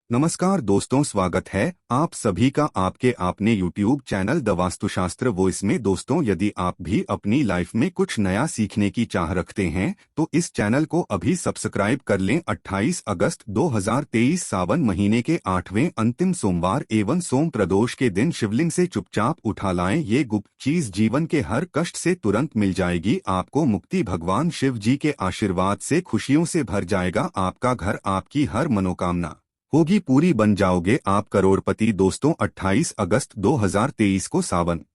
नमस्कार दोस्तों, स्वागत है आप सभी का आपके अपने YouTube channel the Vastushastra voice में। दोस्तों, यदि आप भी अपनी लाइफ में कुछ नया सीखने की चाह रखते हैं तो इस चैनल को अभी सब्सक्राइब कर लें। 28 अगस्त 2023 सावन महीने के 8वें अंतिम सोमवार एवं सोम प्रदोष के दिन शिवलिंग से चुपचाप उठा लाएं। ये गुप्त चीज जीवन के हर कष्ट से तुरंत मिल जाएगी। आपको मुक्ति भगवान शिव जी के आशीर्वाद से खुशियों से भर जाएगा। आपका घर, आपकी हर मनोकामना होगी पूरी, बन जाओगे आप करोड़पति। दोस्तों, 28 अगस्त 2023 को सावन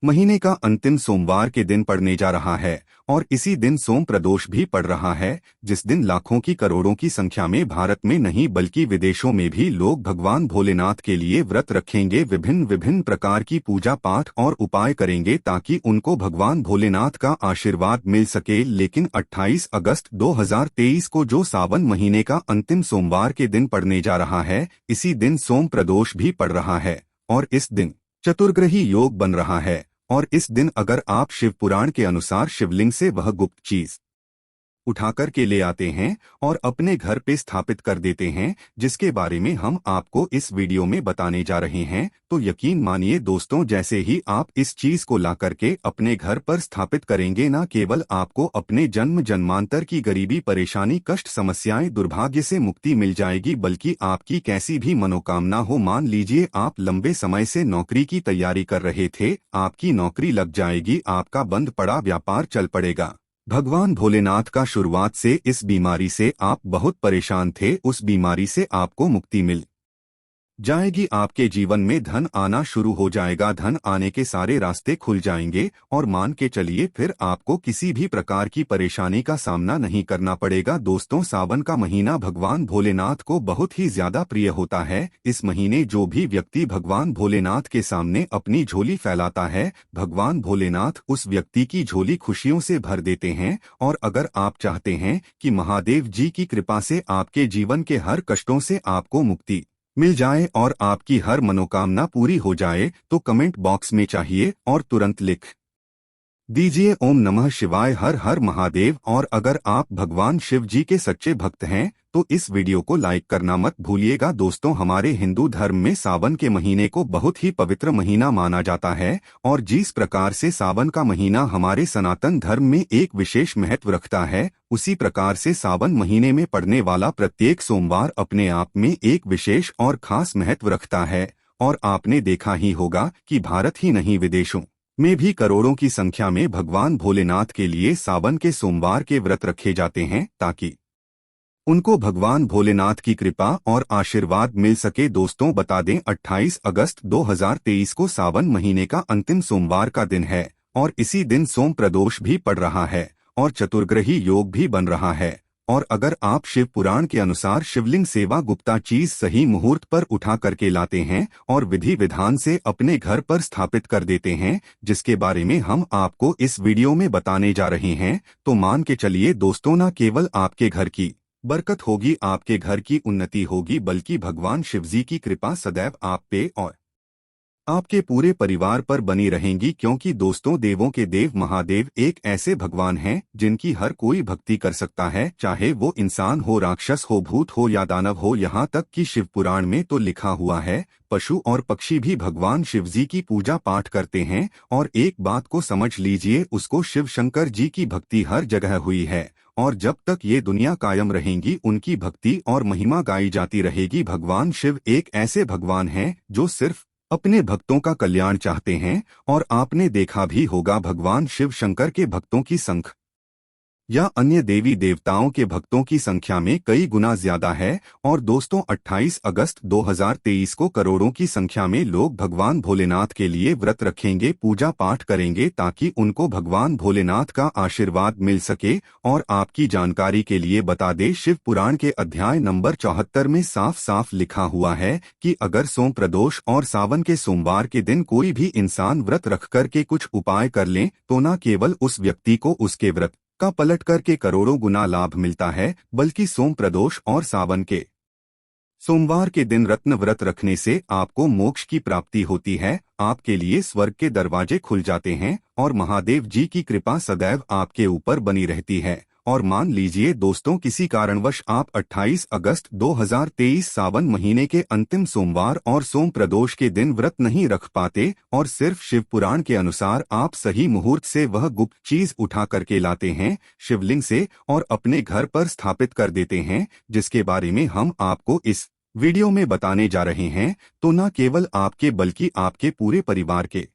महीने का अंतिम सोमवार के दिन पड़ने जा रहा है और इसी दिन सोम प्रदोष भी पड़ रहा है, जिस दिन लाखों की करोड़ों की संख्या में भारत में नहीं बल्कि विदेशों में भी लोग भगवान भोलेनाथ के लिए व्रत रखेंगे, विभिन्न विभिन्न प्रकार की पूजा पाठ और उपाय करेंगे ताकि उनको भगवान भोलेनाथ का आशीर्वाद मिल सके। लेकिन 28 अगस्त 2023 को जो सावन महीने का अंतिम सोमवार के दिन पड़ने जा रहा है, इसी दिन सोम प्रदोष भी पड़ रहा है और इस दिन चतुर्ग्रही योग बन रहा है। और इस दिन अगर आप शिव पुराण के अनुसार शिवलिंग से वह गुप्त चीज उठाकर के ले आते हैं और अपने घर पे स्थापित कर देते हैं, जिसके बारे में हम आपको इस वीडियो में बताने जा रहे हैं, तो यकीन मानिए दोस्तों, जैसे ही आप इस चीज को ला करके अपने घर पर स्थापित करेंगे, न केवल आपको अपने जन्म जन्मांतर की गरीबी, परेशानी, कष्ट, समस्याएं, दुर्भाग्य से मुक्ति मिल जाएगी, बल्कि आपकी कैसी भी मनोकामना हो, मान लीजिए आप लंबे समय से नौकरी की तैयारी कर रहे थे, आपकी नौकरी लग जाएगी, आपका बंद पड़ा व्यापार चल पड़ेगा। भगवान भोलेनाथ का शुरुआत से इस बीमारी से आप बहुत परेशान थे, उस बीमारी से आपको मुक्ति मिल जाएगी। आपके जीवन में धन आना शुरू हो जाएगा, धन आने के सारे रास्ते खुल जाएंगे और मान के चलिए फिर आपको किसी भी प्रकार की परेशानी का सामना नहीं करना पड़ेगा। दोस्तों, सावन का महीना भगवान भोलेनाथ को बहुत ही ज्यादा प्रिय होता है। इस महीने जो भी व्यक्ति भगवान भोलेनाथ के सामने अपनी झोली फैलाता है, भगवान भोलेनाथ उस व्यक्ति की झोली खुशियों से भर देते हैं। और अगर आप चाहते हैं कि महादेव जी की कृपा से आपके जीवन के हर कष्टों से आपको मुक्ति मिल जाए और आपकी हर मनोकामना पूरी हो जाए, तो कमेंट बॉक्स में चाहिए और तुरंत लिख दीजिए ओम नमः शिवाय, हर हर महादेव। और अगर आप भगवान शिव जी के सच्चे भक्त हैं तो इस वीडियो को लाइक करना मत भूलिएगा। दोस्तों, हमारे हिंदू धर्म में सावन के महीने को बहुत ही पवित्र महीना माना जाता है और जिस प्रकार से सावन का महीना हमारे सनातन धर्म में एक विशेष महत्व रखता है, उसी प्रकार से सावन महीने में पड़ने वाला प्रत्येक सोमवार अपने आप में एक विशेष और खास महत्व रखता है। और आपने देखा ही होगा कि भारत ही नहीं, विदेशों में भी करोड़ों की संख्या में भगवान भोलेनाथ के लिए सावन के सोमवार के व्रत रखे जाते हैं ताकि उनको भगवान भोलेनाथ की कृपा और आशीर्वाद मिल सके। दोस्तों, बता दें 28 अगस्त 2023 को सावन महीने का अंतिम सोमवार का दिन है और इसी दिन सोम प्रदोष भी पड़ रहा है और चतुर्ग्रही योग भी बन रहा है। और अगर आप शिव पुराण के अनुसार शिवलिंग सेवा गुप्ता चीज सही मुहूर्त पर उठा करके लाते हैं और विधि विधान से अपने घर पर स्थापित कर देते हैं, जिसके बारे में हम आपको इस वीडियो में बताने जा रहे हैं, तो मान के चलिए दोस्तों, न केवल आपके घर की बरकत होगी, आपके घर की उन्नति होगी, बल्कि भगवान शिवजी की कृपा सदैव आप पे और आपके पूरे परिवार पर बनी रहेंगी। क्योंकि दोस्तों, देवों के देव महादेव एक ऐसे भगवान हैं जिनकी हर कोई भक्ति कर सकता है, चाहे वो इंसान हो, राक्षस हो, भूत हो या दानव हो। यहाँ तक कि शिव पुराण में तो लिखा हुआ है, पशु और पक्षी भी भगवान शिवजी की पूजा पाठ करते हैं। और एक बात को समझ लीजिए, उसको शिव शंकर जी की भक्ति हर जगह हुई है और जब तक ये दुनिया कायम रहेंगी उनकी भक्ति और महिमा गाई जाती रहेगी। भगवान शिव एक ऐसे भगवान हैं जो सिर्फ अपने भक्तों का कल्याण चाहते हैं और आपने देखा भी होगा, भगवान शिव शंकर के भक्तों की संख्या या अन्य देवी देवताओं के भक्तों की संख्या में कई गुना ज्यादा है। और दोस्तों, 28 अगस्त 2023 को करोड़ों की संख्या में लोग भगवान भोलेनाथ के लिए व्रत रखेंगे, पूजा पाठ करेंगे ताकि उनको भगवान भोलेनाथ का आशीर्वाद मिल सके। और आपकी जानकारी के लिए बता दें, शिव पुराण के अध्याय नंबर 74 में साफ साफ लिखा हुआ है कि अगर सोम प्रदोष और सावन के सोमवार के दिन कोई भी इंसान व्रत रख करके कुछ उपाय कर लें, तो न केवल उस व्यक्ति को उसके व्रत का पलट करके करोड़ों गुना लाभ मिलता है, बल्कि सोम प्रदोष और सावन के सोमवार के दिन रत्न व्रत रखने से आपको मोक्ष की प्राप्ति होती है, आपके लिए स्वर्ग के दरवाजे खुल जाते हैं और महादेव जी की कृपा सदैव आपके ऊपर बनी रहती है। और मान लीजिए दोस्तों किसी कारणवश आप 28 अगस्त 2023 सावन महीने के अंतिम सोमवार और सोम प्रदोष के दिन व्रत नहीं रख पाते और सिर्फ शिव पुराण के अनुसार आप सही मुहूर्त से वह गुप्त चीज उठा करके लाते हैं शिवलिंग से और अपने घर पर स्थापित कर देते हैं, जिसके बारे में हम आपको इस वीडियो में बताने जा रहे हैं, तो न केवल आपके बल्कि आपके पूरे परिवार के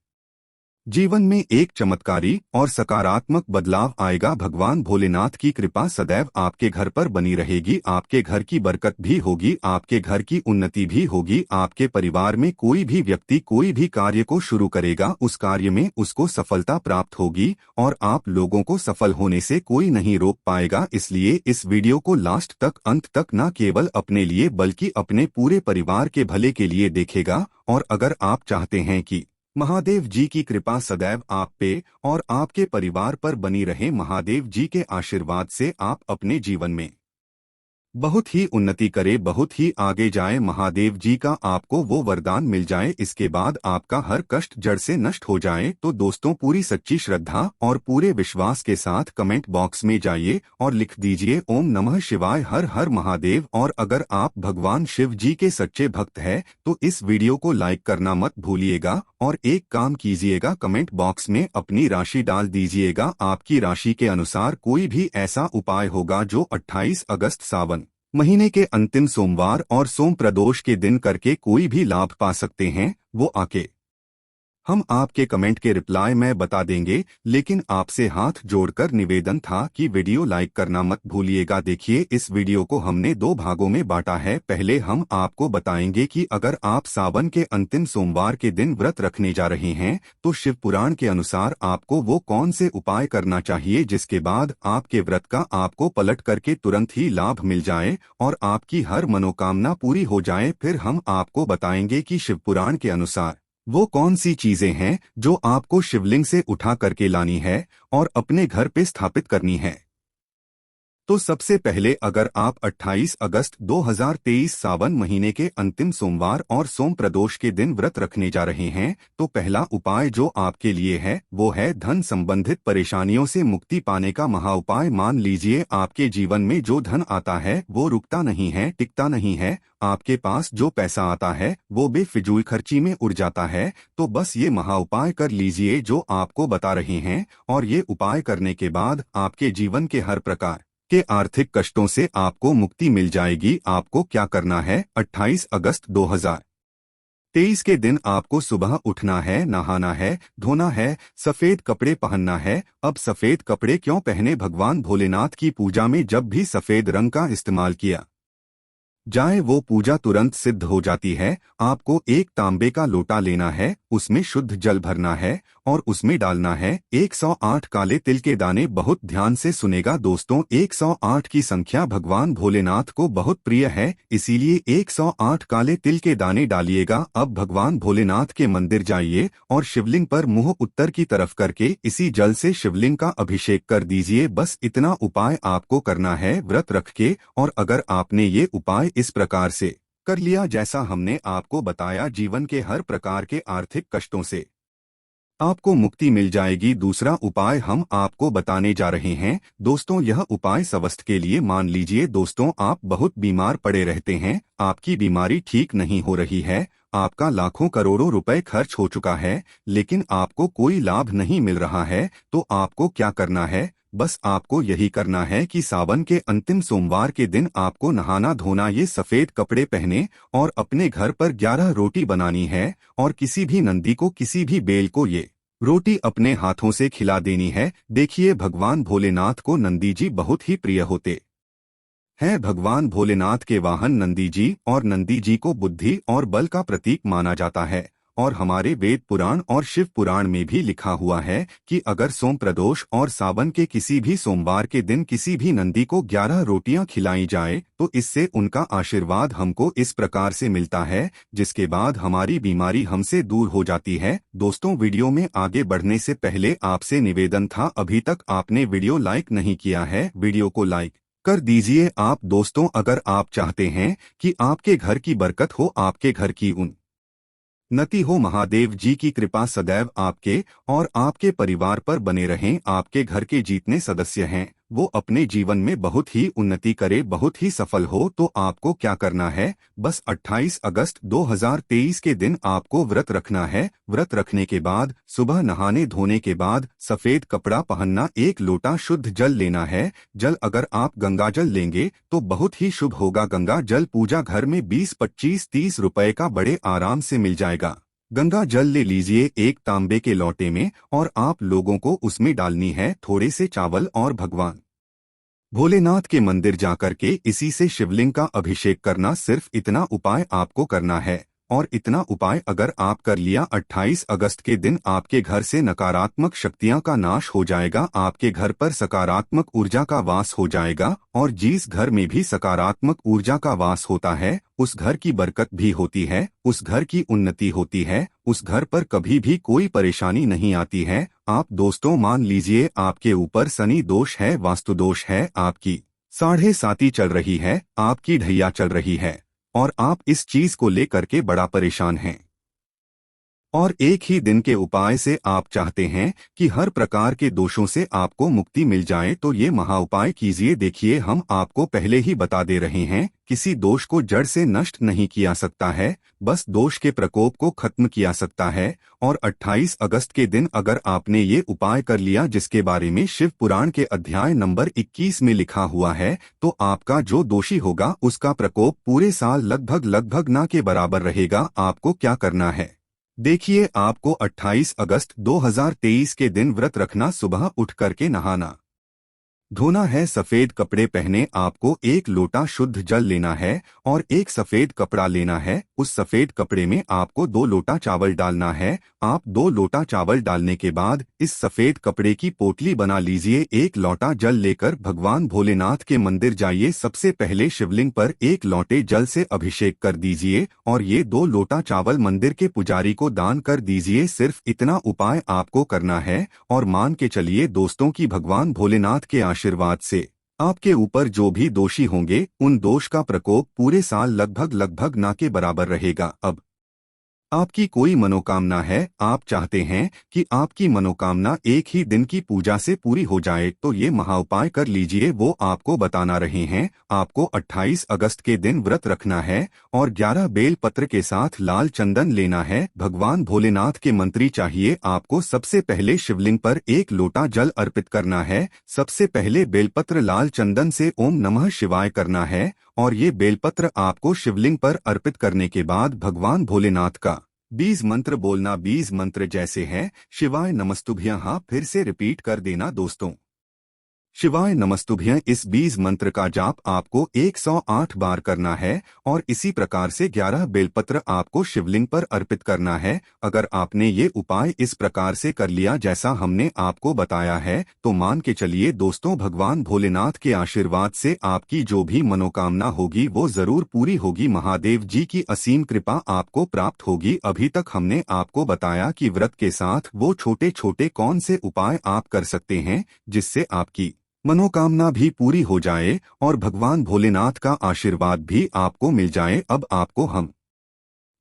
जीवन में एक चमत्कारी और सकारात्मक बदलाव आएगा। भगवान भोलेनाथ की कृपा सदैव आपके घर पर बनी रहेगी, आपके घर की बरकत भी होगी, आपके घर की उन्नति भी होगी। आपके परिवार में कोई भी व्यक्ति कोई भी कार्य को शुरू करेगा, उस कार्य में उसको सफलता प्राप्त होगी और आप लोगों को सफल होने से कोई नहीं रोक पाएगा। इसलिए इस वीडियो को लास्ट तक अंत तक न केवल अपने लिए बल्कि अपने पूरे परिवार के भले के लिए देखेगा। और अगर आप चाहते हैं कि महादेव जी की कृपा सदैव आप पे और आपके परिवार पर बनी रहे, महादेव जी के आशीर्वाद से आप अपने जीवन में बहुत ही उन्नति करे, बहुत ही आगे जाए, महादेव जी का आपको वो वरदान मिल जाए, इसके बाद आपका हर कष्ट जड़ से नष्ट हो जाए, तो दोस्तों पूरी सच्ची श्रद्धा और पूरे विश्वास के साथ कमेंट बॉक्स में जाइए और लिख दीजिए ओम नमः शिवाय, हर हर महादेव। और अगर आप भगवान शिव जी के सच्चे भक्त हैं तो इस वीडियो को लाइक करना मत भूलिएगा और एक काम कीजिएगा, कमेंट बॉक्स में अपनी राशि डाल दीजिएगा। आपकी राशि के अनुसार कोई भी ऐसा उपाय होगा जो 28 अगस्त सावन महीने के अंतिम सोमवार और सोम प्रदोष के दिन करके कोई भी लाभ पा सकते हैं, वो आके हम आपके कमेंट के रिप्लाई में बता देंगे। लेकिन आपसे हाथ जोड़कर निवेदन था कि वीडियो लाइक करना मत भूलिएगा। देखिए इस वीडियो को हमने 2 भागों में बांटा है। पहले हम आपको बताएंगे कि अगर आप सावन के अंतिम सोमवार के दिन व्रत रखने जा रहे हैं तो शिव पुराण के अनुसार आपको वो कौन से उपाय करना चाहिए जिसके बाद आपके व्रत का आपको पलट करके तुरंत ही लाभ मिल जाए और आपकी हर मनोकामना पूरी हो जाए। फिर हम आपको बताएंगे कि शिव पुराण के अनुसार वो कौन सी चीजें हैं जो आपको शिवलिंग से उठा करके लानी है और अपने घर पे स्थापित करनी है। तो सबसे पहले अगर आप 28 अगस्त 2023 सावन महीने के अंतिम सोमवार और सोम प्रदोष के दिन व्रत रखने जा रहे हैं तो पहला उपाय जो आपके लिए है वो है धन संबंधित परेशानियों से मुक्ति पाने का महा उपाय। मान लीजिए आपके जीवन में जो धन आता है वो रुकता नहीं है, टिकता नहीं है, आपके पास जो पैसा आता है वो बेफिजूल खर्ची में उड़ जाता है, तो बस ये महा उपाय कर लीजिए जो आपको बता रहे हैं। और ये उपाय करने के बाद आपके जीवन के हर प्रकार के आर्थिक कष्टों से आपको मुक्ति मिल जाएगी। आपको क्या करना है, 28 अगस्त 2023 के दिन आपको सुबह उठना है, नहाना है, धोना है, सफेद कपड़े पहनना है। अब सफेद कपड़े क्यों पहने, भगवान भोलेनाथ की पूजा में जब भी सफेद रंग का इस्तेमाल किया जाए वो पूजा तुरंत सिद्ध हो जाती है। आपको एक तांबे का लोटा लेना है, उसमें शुद्ध जल भरना है और उसमें डालना है 108 काले तिल के दाने। बहुत ध्यान से सुनेगा दोस्तों, 108 की संख्या भगवान भोलेनाथ को बहुत प्रिय है, इसीलिए 108 काले तिल के दाने डालिएगा। अब भगवान भोलेनाथ के मंदिर जाइए और शिवलिंग पर मुंह उत्तर की तरफ करके इसी जल से शिवलिंग का अभिषेक कर दीजिए। बस इतना उपाय आपको करना है व्रत रख के। और अगर आपने ये उपाय इस प्रकार से कर लिया जैसा हमने आपको बताया, जीवन के हर प्रकार के आर्थिक कष्टों से आपको मुक्ति मिल जाएगी। दूसरा उपाय हम आपको बताने जा रहे हैं दोस्तों, यह उपाय स्वास्थ्य के लिए। मान लीजिए दोस्तों आप बहुत बीमार पड़े रहते हैं, आपकी बीमारी ठीक नहीं हो रही है, आपका लाखों करोड़ों रुपए खर्च हो चुका है लेकिन आपको कोई लाभ नहीं मिल रहा है, तो आपको क्या करना है, बस आपको यही करना है कि सावन के अंतिम सोमवार के दिन आपको नहाना धोना, ये सफेद कपड़े पहने और अपने घर पर 11 रोटी बनानी है और किसी भी नंदी को, किसी भी बेल को ये रोटी अपने हाथों से खिला देनी है। देखिए भगवान भोलेनाथ को नंदी जी बहुत ही प्रिय होते हैं। भगवान भोलेनाथ के वाहन नंदी जी और नंदी जी को बुद्धि और बल का प्रतीक माना जाता है। और हमारे वेद पुराण और शिव पुराण में भी लिखा हुआ है कि अगर सोम प्रदोष और सावन के किसी भी सोमवार के दिन किसी भी नंदी को 11 रोटियां खिलाई जाए तो इससे उनका आशीर्वाद हमको इस प्रकार से मिलता है, जिसके बाद हमारी बीमारी हमसे दूर हो जाती है। दोस्तों वीडियो में आगे बढ़ने से पहले आपसे निवेदन था, अभी तक आपने वीडियो लाइक नहीं किया है, वीडियो को लाइक कर दीजिए। आप दोस्तों अगर आप चाहते हैं कि आपके घर की बरकत हो, आपके घर की उन्नति हो, महादेव जी की कृपा सदैव आपके और आपके परिवार पर बने रहें, आपके घर के जितने सदस्य हैं वो अपने जीवन में बहुत ही उन्नति करे, बहुत ही सफल हो, तो आपको क्या करना है? बस 28 अगस्त 2023 के दिन आपको व्रत रखना है। व्रत रखने के बाद सुबह नहाने धोने के बाद सफेद कपड़ा पहनना, 1 लोटा शुद्ध जल लेना है। जल अगर आप गंगा जल लेंगे तो बहुत ही शुभ होगा। गंगा जल पूजा घर में 20, 25, 30 रुपए का बड़े आराम से मिल जाएगा। गंगा जल ले लीजिए एक तांबे के लोटे में और आप लोगों को उसमें डालनी है थोड़े से चावल और भगवान भोलेनाथ के मंदिर जाकर के इसी से शिवलिंग का अभिषेक करना। सिर्फ इतना उपाय आपको करना है और इतना उपाय अगर आप कर लिया 28 अगस्त के दिन, आपके घर से नकारात्मक शक्तियां का नाश हो जाएगा, आपके घर पर सकारात्मक ऊर्जा का वास हो जाएगा। और जिस घर में भी सकारात्मक ऊर्जा का वास होता है उस घर की बरकत भी होती है, उस घर की उन्नति होती है, उस घर पर कभी भी कोई परेशानी नहीं आती है। आप दोस्तों मान लीजिए आपके ऊपर शनि दोष है, वास्तु दोष है, आपकी 7.5 चल रही है, आपकी ढैया चल रही है और आप इस चीज को लेकर के बड़ा परेशान हैं और एक ही दिन के उपाय से आप चाहते हैं कि हर प्रकार के दोषों से आपको मुक्ति मिल जाए, तो ये महा उपाय कीजिए। देखिए हम आपको पहले ही बता दे रहे हैं, किसी दोष को जड़ से नष्ट नहीं किया सकता है, बस दोष के प्रकोप को खत्म किया सकता है। और 28 अगस्त के दिन अगर आपने ये उपाय कर लिया जिसके बारे में शिव पुराण के अध्याय नंबर 21 में लिखा हुआ है, तो आपका जो दोषी होगा उसका प्रकोप पूरे साल लगभग ना के बराबर रहेगा। आपको क्या करना है? देखिए आपको 28 अगस्त 2023 के दिन व्रत रखना, सुबह उठ करके नहाना धोना है, सफेद कपड़े पहने, आपको 1 लोटा शुद्ध जल लेना है और एक सफेद कपड़ा लेना है। उस सफेद कपड़े में आपको 2 लोटा चावल डालना है। आप 2 लोटा चावल डालने के बाद इस सफेद कपड़े की पोटली बना लीजिए। 1 लोटा जल लेकर भगवान भोलेनाथ के मंदिर जाइए। सबसे पहले शिवलिंग पर 1 लोटे जल से अभिषेक कर दीजिए और ये 2 लोटा चावल मंदिर के पुजारी को दान कर दीजिए। सिर्फ इतना उपाय आपको करना है और मान के चलिए दोस्तों की भगवान भोलेनाथ के आशीर्वाद से आपके ऊपर जो भी दोषी होंगे उन दोष का प्रकोप पूरे साल लगभग ना के बराबर रहेगा। अब आपकी कोई मनोकामना है, आप चाहते हैं कि आपकी मनोकामना एक ही दिन की पूजा से पूरी हो जाए, तो ये महाउपाय कर लीजिए। वो आपको बताना रहे हैं। आपको 28 अगस्त के दिन व्रत रखना है और 11 बेल पत्र के साथ लाल चंदन लेना है। भगवान भोलेनाथ के मंत्री चाहिए। आपको सबसे पहले शिवलिंग पर 1 लोटा जल अर्पित करना है। सबसे पहले बेलपत्र लाल चंदन से ओम नमः शिवाय करना है और ये बेलपत्र आपको शिवलिंग पर अर्पित करने के बाद भगवान भोलेनाथ का 20 मंत्र बोलना। 20 मंत्र जैसे हैं शिवाय नमस्तुभ्यं। हाँ, फिर से रिपीट कर देना दोस्तों, शिवाय नमस्तुभ्यं। इस 20 मंत्र का जाप आपको 108 बार करना है और इसी प्रकार से 11 बेलपत्र आपको शिवलिंग पर अर्पित करना है। अगर आपने ये उपाय इस प्रकार से कर लिया जैसा हमने आपको बताया है, तो मान के चलिए दोस्तों भगवान भोलेनाथ के आशीर्वाद से आपकी जो भी मनोकामना होगी वो जरूर पूरी होगी। महादेव जी की असीम कृपा आपको प्राप्त होगी। अभी तक हमने आपको बताया कि व्रत के साथ वो छोटे छोटे कौन से उपाय आप कर सकते हैं जिससे आपकी मनोकामना भी पूरी हो जाए और भगवान भोलेनाथ का आशीर्वाद भी आपको मिल जाए। अब आपको हम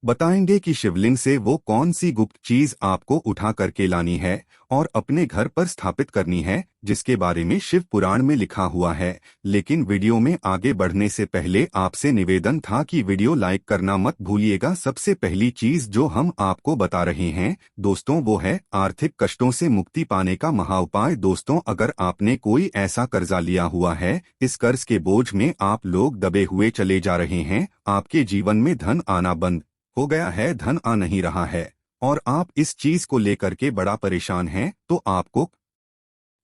बताएंगे कि शिवलिंग से वो कौन सी गुप्त चीज आपको उठा करके लानी है और अपने घर पर स्थापित करनी है, जिसके बारे में शिव पुराण में लिखा हुआ है। लेकिन वीडियो में आगे बढ़ने से पहले आपसे निवेदन था कि वीडियो लाइक करना मत भूलिएगा। सबसे पहली चीज जो हम आपको बता रहे हैं दोस्तों वो है आर्थिक कष्टों से मुक्ति पाने का महाउपाय। दोस्तों अगर आपने कोई ऐसा कर्जा लिया हुआ है, इस कर्ज के बोझ में आप लोग दबे हुए चले जा रहे हैं, आपके जीवन में धन आना बंद हो गया है, धन आ नहीं रहा है और आप इस चीज को लेकर के बड़ा परेशान हैं, तो आपको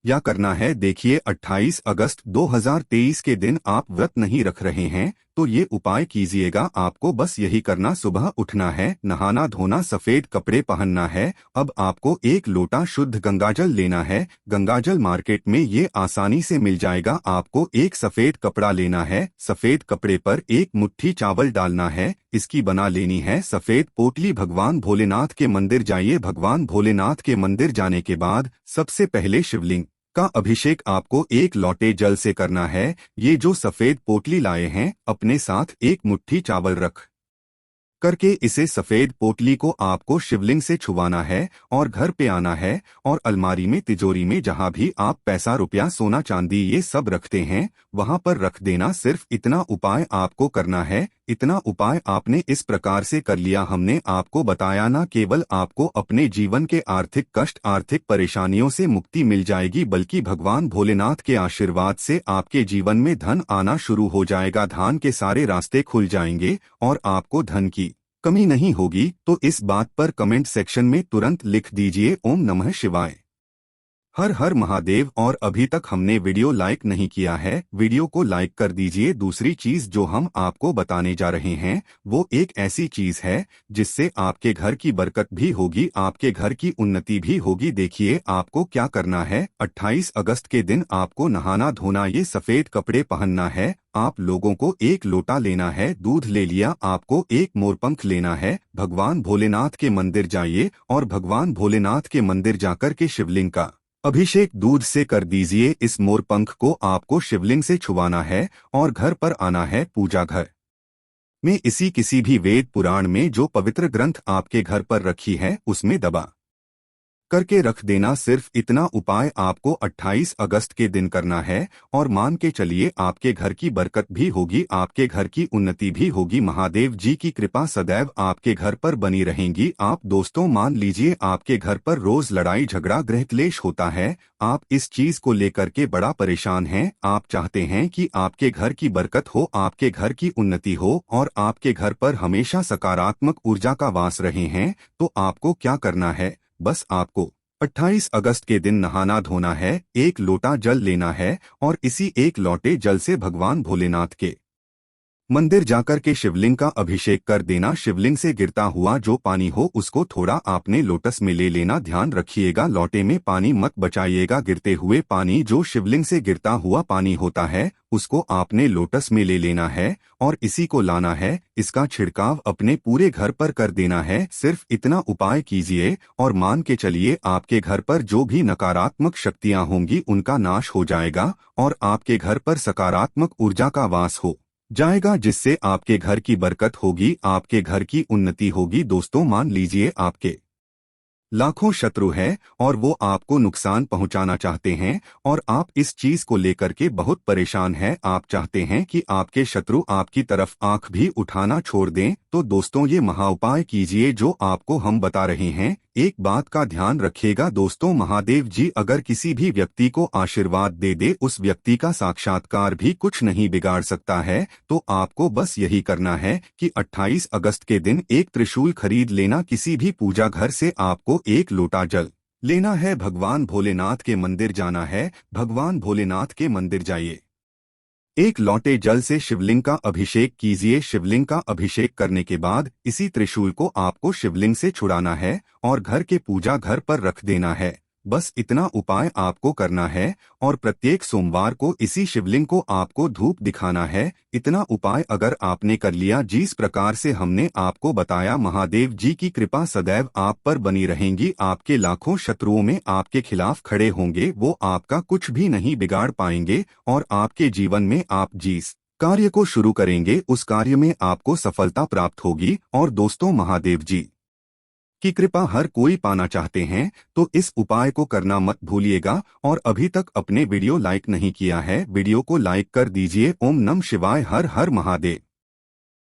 क्या करना है? देखिए 28 अगस्त 2023 के दिन आप व्रत नहीं रख रहे हैं तो ये उपाय कीजिएगा। आपको बस यही करना, सुबह उठना है, नहाना धोना, सफेद कपड़े पहनना है। अब आपको 1 लोटा शुद्ध गंगाजल लेना है। गंगाजल मार्केट में ये आसानी से मिल जाएगा। आपको एक सफेद कपड़ा लेना है, सफेद कपड़े पर 1 मुट्ठी चावल डालना है, इसकी बना लेनी है सफेद पोटली। भगवान भोलेनाथ के मंदिर जाइए। भगवान भोलेनाथ के मंदिर जाने के बाद सबसे पहले शिवलिंग का अभिषेक आपको 1 लोटे जल से करना है। ये जो सफेद पोटली लाए हैं अपने साथ 1 मुट्ठी चावल रख करके इसे सफेद पोटली को आपको शिवलिंग से छुवाना है और घर पे आना है और अलमारी में तिजोरी में जहां भी आप पैसा रुपया सोना चांदी ये सब रखते हैं वहां पर रख देना। सिर्फ इतना उपाय आपको करना है। इतना उपाय आपने इस प्रकार से कर लिया, हमने आपको बताया ना केवल आपको अपने जीवन के आर्थिक कष्ट आर्थिक परेशानियों से मुक्ति मिल जाएगी बल्कि भगवान भोलेनाथ के आशीर्वाद से आपके जीवन में धन आना शुरू हो जाएगा। धन के सारे रास्ते खुल जाएंगे और आपको धन की कमी नहीं होगी। तो इस बात पर कमेंट सेक्शन में तुरंत लिख दीजिए ओम नमः शिवाय, हर हर महादेव। और अभी तक हमने वीडियो लाइक नहीं किया है, वीडियो को लाइक कर दीजिए। दूसरी चीज जो हम आपको बताने जा रहे हैं वो एक ऐसी चीज है जिससे आपके घर की बरकत भी होगी, आपके घर की उन्नति भी होगी। देखिए आपको क्या करना है। 28 अगस्त के दिन आपको नहाना धोना, ये सफेद कपड़े पहनना है। आप लोगों को एक लोटा लेना है, दूध ले लिया, आपको एक मोरपंख लेना है। भगवान भोलेनाथ के मंदिर जाइए और भगवान भोलेनाथ के मंदिर जाकर के शिवलिंग का अभिषेक दूध से कर दीजिए। इस मोरपंख को आपको शिवलिंग से छुवाना है और घर पर आना है। पूजा घर में इसी किसी भी वेद पुराण में जो पवित्र ग्रंथ आपके घर पर रखी है उसमें दबा करके रख देना। सिर्फ इतना उपाय आपको 28 अगस्त के दिन करना है और मान के चलिए आपके घर की बरकत भी होगी, आपके घर की उन्नति भी होगी। महादेव जी की कृपा सदैव आपके घर पर बनी रहेंगी। आप दोस्तों मान लीजिए आपके घर पर रोज लड़ाई झगड़ा गृह क्लेश होता है, आप इस चीज को लेकर के बड़ा परेशान हैं, आप चाहते हैं कि आपके घर की बरकत हो, आपके घर की उन्नति हो और आपके घर पर हमेशा सकारात्मक ऊर्जा का वास रहे हैं। तो आपको क्या करना है, बस आपको 28 अगस्त के दिन नहाना धोना है, एक लोटा जल लेना है और इसी एक लोटे जल से भगवान भोलेनाथ के मंदिर जाकर के शिवलिंग का अभिषेक कर देना। शिवलिंग से गिरता हुआ जो पानी हो उसको थोड़ा आपने लोटस में ले लेना। ध्यान रखिएगा लोटे में पानी मत बचाइएगा। गिरते हुए पानी जो शिवलिंग से गिरता हुआ पानी होता है उसको आपने लोटस में ले लेना है और इसी को लाना है। इसका छिड़काव अपने पूरे घर पर कर देना है। सिर्फ इतना उपाय कीजिए और मान के चलिए आपके घर पर जो भी नकारात्मक शक्तियां होंगी उनका नाश हो जाएगा और आपके घर पर सकारात्मक ऊर्जा का वास हो जाएगा, जिससे आपके घर की बरकत होगी, आपके घर की उन्नति होगी। दोस्तों मान लीजिए आपके लाखों शत्रु हैं और वो आपको नुकसान पहुंचाना चाहते हैं और आप इस चीज को लेकर के बहुत परेशान हैं। आप चाहते हैं कि आपके शत्रु आपकी तरफ आंख भी उठाना छोड़ दें। तो दोस्तों ये महाउपाय कीजिए जो आपको हम बता रहे हैं। एक बात का ध्यान रखिएगा दोस्तों, महादेव जी अगर किसी भी व्यक्ति को आशीर्वाद दे दे उस व्यक्ति का साक्षात्कार भी कुछ नहीं बिगाड़ सकता है। तो आपको बस यही करना है कि 28 अगस्त के दिन एक त्रिशूल खरीद लेना। किसी भी पूजा घर से आपको एक लोटा जल लेना है, भगवान भोलेनाथ के मंदिर जाना है, भगवान भोलेनाथ के मंदिर जाइए, एक लोटे जल से शिवलिंग का अभिषेक कीजिए। शिवलिंग का अभिषेक करने के बाद इसी त्रिशूल को आपको शिवलिंग से छुड़ाना है और घर के पूजा घर पर रख देना है। बस इतना उपाय आपको करना है और प्रत्येक सोमवार को इसी शिवलिंग को आपको धूप दिखाना है। इतना उपाय अगर आपने कर लिया जिस प्रकार से हमने आपको बताया, महादेव जी की कृपा सदैव आप पर बनी रहेंगी। आपके लाखों शत्रुओं में आपके खिलाफ खड़े होंगे, वो आपका कुछ भी नहीं बिगाड़ पाएंगे और आपके जीवन में आप जिस कार्य को शुरू करेंगे उस कार्य में आपको सफलता प्राप्त होगी। और दोस्तों महादेव जी की कृपा हर कोई पाना चाहते हैं तो इस उपाय को करना मत भूलिएगा। और अभी तक अपने वीडियो लाइक नहीं किया है, वीडियो को लाइक कर दीजिए। ओम नमः शिवाय, हर हर महादेव।